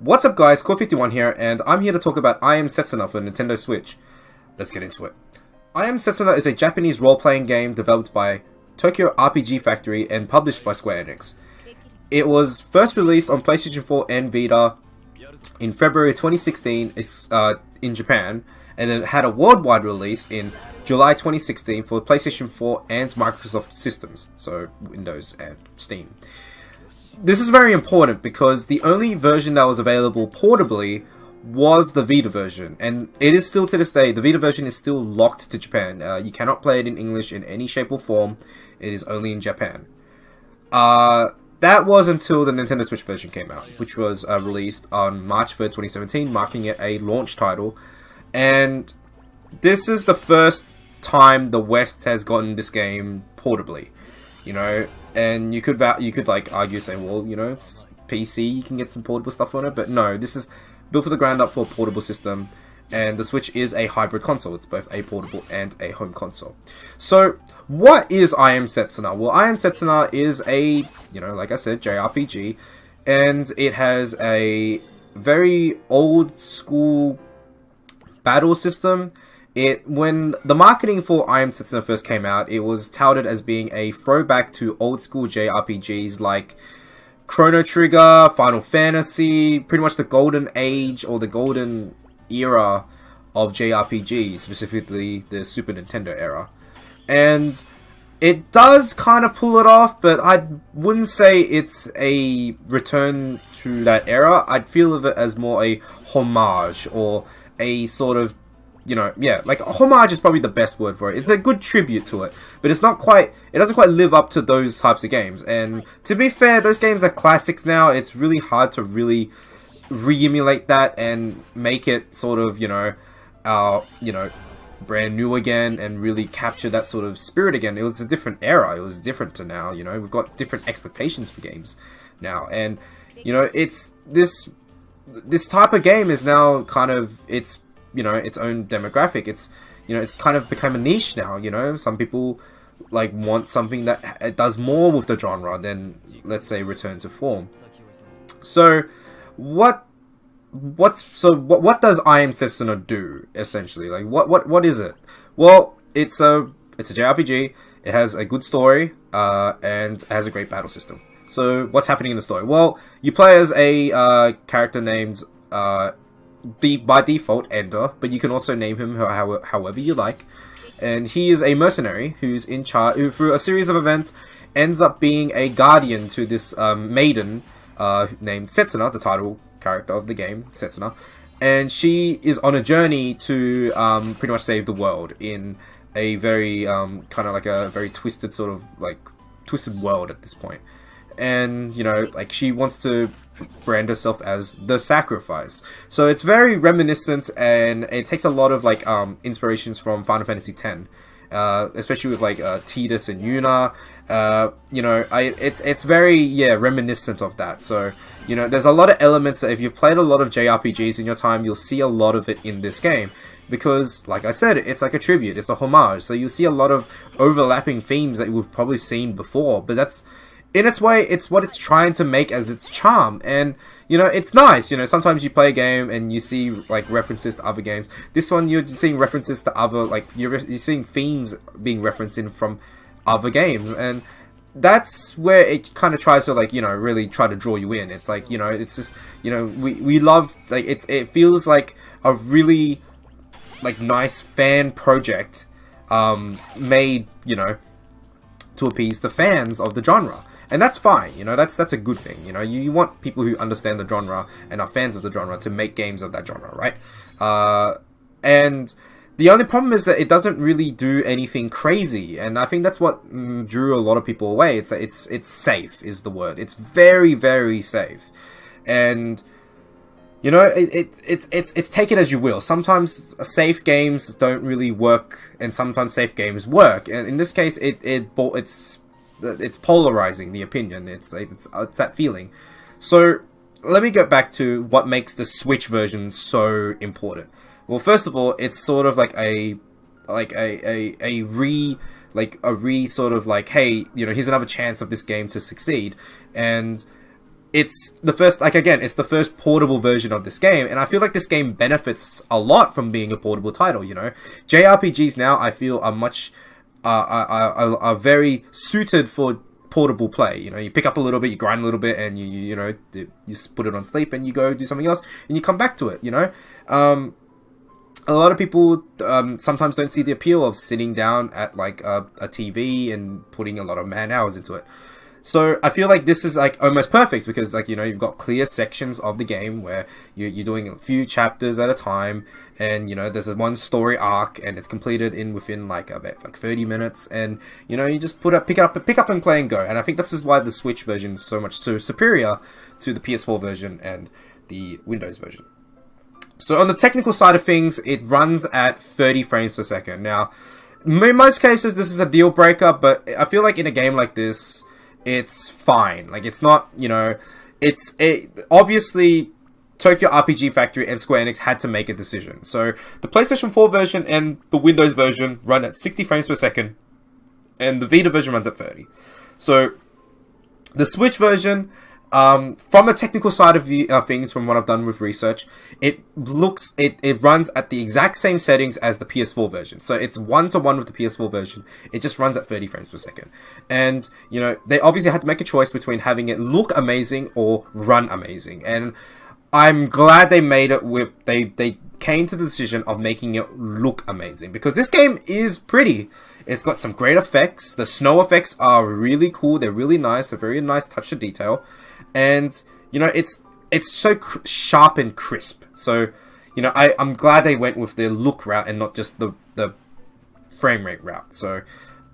What's up guys, Core51 here, and I'm here to talk about I Am Setsuna for Nintendo Switch. Let's get into it. I Am Setsuna is a Japanese role-playing game developed by Tokyo RPG Factory and published by Square Enix. It was first released on PlayStation 4 and Vita in February 2016 in Japan, and then had a worldwide release in July 2016 for PlayStation 4 and Microsoft systems, so Windows and Steam. This is very important because the only version that was available portably was the Vita version, and it is still to this day. The Vita version is still locked to Japan. You cannot play it in English in any shape or form. It is only in Japan. That was until the Nintendo Switch version came out, which was released on March 3rd, 2017, marking it a launch title. And this is the first time the West has gotten this game portably, you know. And you could like argue saying, well, you know, it's PC, you can get some portable stuff on it, but no, this is built for the ground up for a portable system, and the Switch is a hybrid console. It's both a portable and a home console. So, what is I Am Setsuna? Well, I Am Setsuna is a, you know, like I said, JRPG, and it has a very old school battle system. When the marketing for I Am Setsuna first came out, it was touted as being a throwback to old school JRPGs like Chrono Trigger, Final Fantasy, pretty much the golden age or the golden era of JRPGs, specifically the Super Nintendo era. And it does kind of pull it off, but I wouldn't say it's a return to that era. I'd feel of it as more a homage or a sort of, you know, yeah, like homage is probably the best word for it. It's a good tribute to it, but it's not quite, it doesn't quite live up to those types of games. And to be fair, those games are classics now. It's really hard to really re-emulate that and make it sort of, you know, brand new again and really capture that sort of spirit again. It was a different era. It was different to now, you know. We've got different expectations for games now. And, you know, it's this type of game is now kind of, it's, you know, its own demographic. It's, you know, it's kind of become a niche now, you know. Some people like want something that does more with the genre than, let's say, return to form. So what does I Am Setsuna do essentially? Like what is it? Well, it's a JRPG. It has a good story and has a great battle system. So what's happening in the story? Well, you play as a character named by default Ender, but you can also name him however you like. And he is a mercenary who's in charge, who through a series of events ends up being a guardian to this maiden named Setsuna, the title character of the game, Setsuna. And she is on a journey to pretty much save the world in a very kind of like a very twisted sort of like twisted world at this point. And, you know, like she wants to brand herself as the sacrifice. So it's very reminiscent, and it takes a lot of like inspirations from Final Fantasy X, especially with like Tidus and Yuna. You know, it's very reminiscent of that. So, you know, there's a lot of elements that if you've played a lot of JRPGs in your time, you'll see a lot of it in this game. Because, like I said, it's like a tribute, it's a homage. So you'll see a lot of overlapping themes that we've probably seen before, but that's, in its way, it's what it's trying to make as its charm. And, you know, it's nice. You know, sometimes you play a game and you see, like, references to other games. This one, you're seeing references to other, like, you're seeing themes being referenced in from other games. And that's where it kind of tries to, like, you know, really try to draw you in. It's like, you know, it's just, you know, we love, like, it feels like a really, like, nice fan project made, you know, to appease the fans of the genre. And that's fine, you know, that's a good thing, you know, you want people who understand the genre and are fans of the genre to make games of that genre, right? And the only problem is that it doesn't really do anything crazy, and I think that's what drew a lot of people away. It's safe is the word. It's very, very safe. And, you know, it's take it as you will. Sometimes safe games don't really work, and sometimes safe games work. And in this case, it's polarizing the opinion. It's that feeling. So let me get back to what makes the Switch version so important. Well, first of all, it's sort of like a sort of like, hey, you know, here's another chance of this game to succeed. And it's the first, like, again, it's the first portable version of this game, and I feel like this game benefits a lot from being a portable title, you know? JRPGs now, I feel, are much, are very suited for portable play. You know, you pick up a little bit, you grind a little bit, and you know, you just put it on sleep, and you go do something else, and you come back to it, you know? A lot of people sometimes don't see the appeal of sitting down at, like, a TV and putting a lot of man-hours into it. So I feel like this is, like, almost perfect because, like, you know, you've got clear sections of the game where you're doing a few chapters at a time, and, you know, there's a one story arc, and it's completed within like about 30 minutes, and, you know, you just pick up and play and go. And I think this is why the Switch version is so superior to the PS4 version and the Windows version. So on the technical side of things, it runs at 30 frames per second. Now, in most cases, this is a deal breaker, but I feel like in a game like this, it's fine. Like, it's not, you know, obviously Tokyo RPG Factory and Square Enix had to make a decision. So the PlayStation 4 version and the Windows version run at 60 frames per second, and the Vita version runs at 30. So the Switch version, from a technical side of things, from what I've done with research, it runs at the exact same settings as the PS4 version. So it's 1-to-1 with the PS4 version. It just runs at 30 frames per second. And, you know, they obviously had to make a choice between having it look amazing or run amazing. And I'm glad they made it with, they came to the decision of making it look amazing, because this game is pretty. It's got some great effects. The snow effects are really cool. They're really nice. They're very nice touch of detail. And, you know, it's so sharp and crisp. So, you know, I'm glad they went with the look route and not just the frame rate route. So,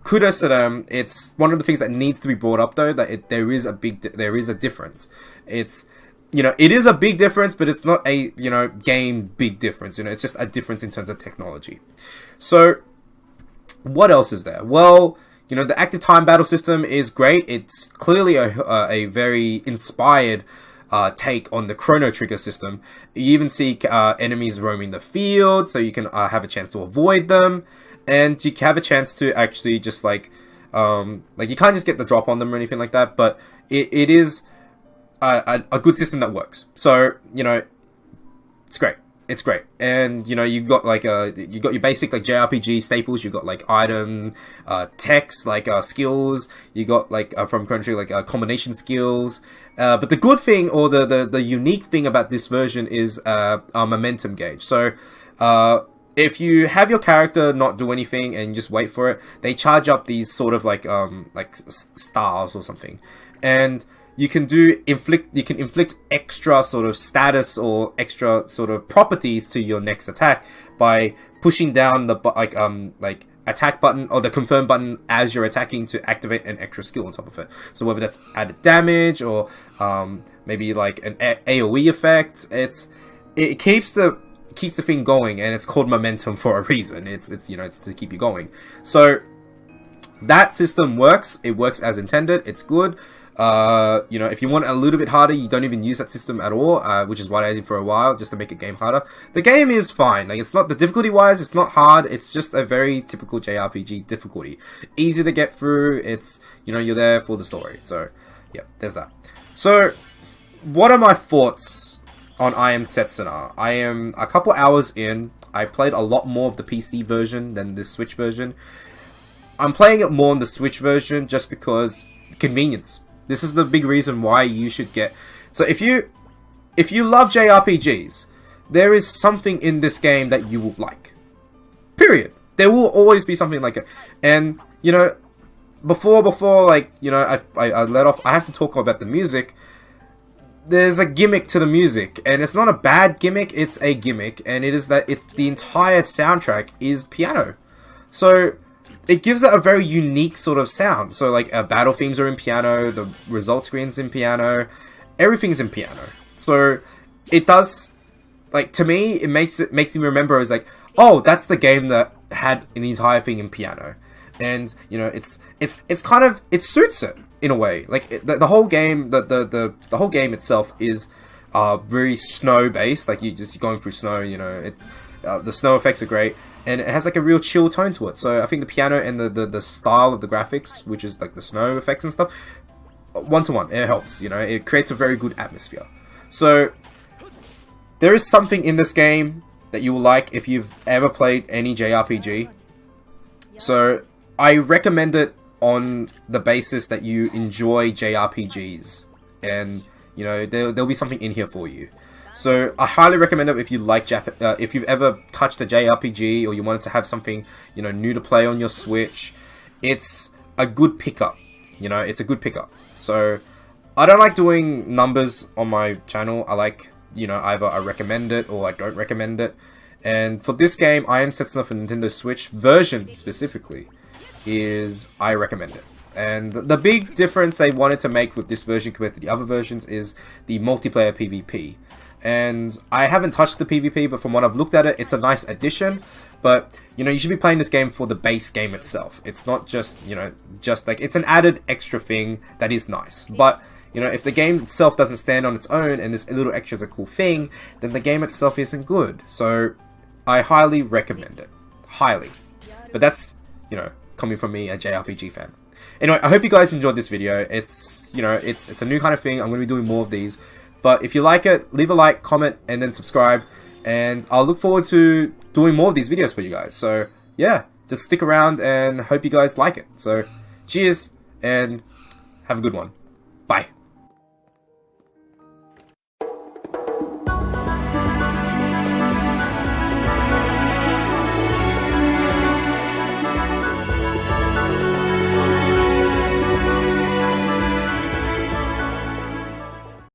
kudos to them. It's one of the things that needs to be brought up, though, that there is a difference. It's, you know, it is a big difference, but it's not a, you know, game big difference. You know, it's just a difference in terms of technology. So, what else is there? Well, you know, the active time battle system is great. It's clearly a very inspired take on the Chrono Trigger system. You even see enemies roaming the field, so you can have a chance to avoid them, and you have a chance to actually just like you can't just get the drop on them or anything like that. But it is a good system that works. So, you know, it's great. It's great. And, you know, you've got like you got your basic like JRPG staples. You've got like item text, like skills. You got like from Chrono Trigger like combination skills. But the good thing, or the unique thing about this version is a momentum gauge. So if you have your character not do anything and just wait for it, they charge up these sort of like stars or something, and you can inflict extra sort of status or extra sort of properties to your next attack by pushing down the like attack button or the confirm button as you're attacking to activate an extra skill on top of it. So whether that's added damage or maybe like an AoE effect, it keeps the thing going, and it's called momentum for a reason. It's you know, it's to keep you going. So that system works. It works as intended. It's good. You know, if you want it a little bit harder, you don't even use that system at all, which is what I did for a while, just to make a game harder. The game is fine. Like, it's not, the difficulty wise, it's not hard. It's just a very typical JRPG difficulty. Easy to get through. It's, you know, you're there for the story. So, yeah, there's that. So, what are my thoughts on I Am Setsuna? I am a couple hours in. I played a lot more of the PC version than the Switch version. I'm playing it more on the Switch version just because convenience. This is the big reason why you should get... So if you love JRPGs, there is something in this game that you will like. Period. There will always be something like it. And, you know, before like, you know, I let off... I have to talk about the music. There's a gimmick to the music. And it's not a bad gimmick, it's a gimmick. And it is that the entire soundtrack is piano. So... it gives it a very unique sort of sound. So, like, battle themes are in piano, the result screen's in piano, everything's in piano. So, it does, like, to me, it makes me remember as, like, oh, that's the game that had the entire thing in piano. And, you know, it's kind of, it suits it, in a way. Like, the whole game, the whole game itself is very snow-based. Like, you're going through snow, you know, it's, the snow effects are great. And it has like a real chill tone to it. So I think the piano and the style of the graphics, which is like the snow effects and stuff, 1-to-1. It helps, you know, it creates a very good atmosphere. So there is something in this game that you will like if you've ever played any JRPG. So I recommend it on the basis that you enjoy JRPGs, and you know there'll be something in here for you. So I highly recommend it if you like if you've ever touched a JRPG or you wanted to have something, you know, new to play on your Switch. It's a good pickup. You know, it's a good pickup. So I don't like doing numbers on my channel. I like, you know, either I recommend it or I don't recommend it. And for this game, I Am Setsuna for Nintendo Switch version specifically, is I recommend it. And the big difference they wanted to make with this version compared to the other versions is the multiplayer PvP. And I haven't touched the PvP, but from what I've looked at it, it's a nice addition. But, you know, you should be playing this game for the base game itself. It's not just, you know, just like, it's an added extra thing that is nice. But, you know, if the game itself doesn't stand on its own and this little extra is a cool thing, then the game itself isn't good. So I highly recommend it. Highly. But that's, you know, coming from me, a JRPG fan. Anyway, I hope you guys enjoyed this video. It's, you know, it's a new kind of thing. I'm going to be doing more of these. But if you like it, leave a like, comment, and then subscribe. And I'll look forward to doing more of these videos for you guys. So, yeah, just stick around and hope you guys like it. So, cheers, and have a good one. Bye.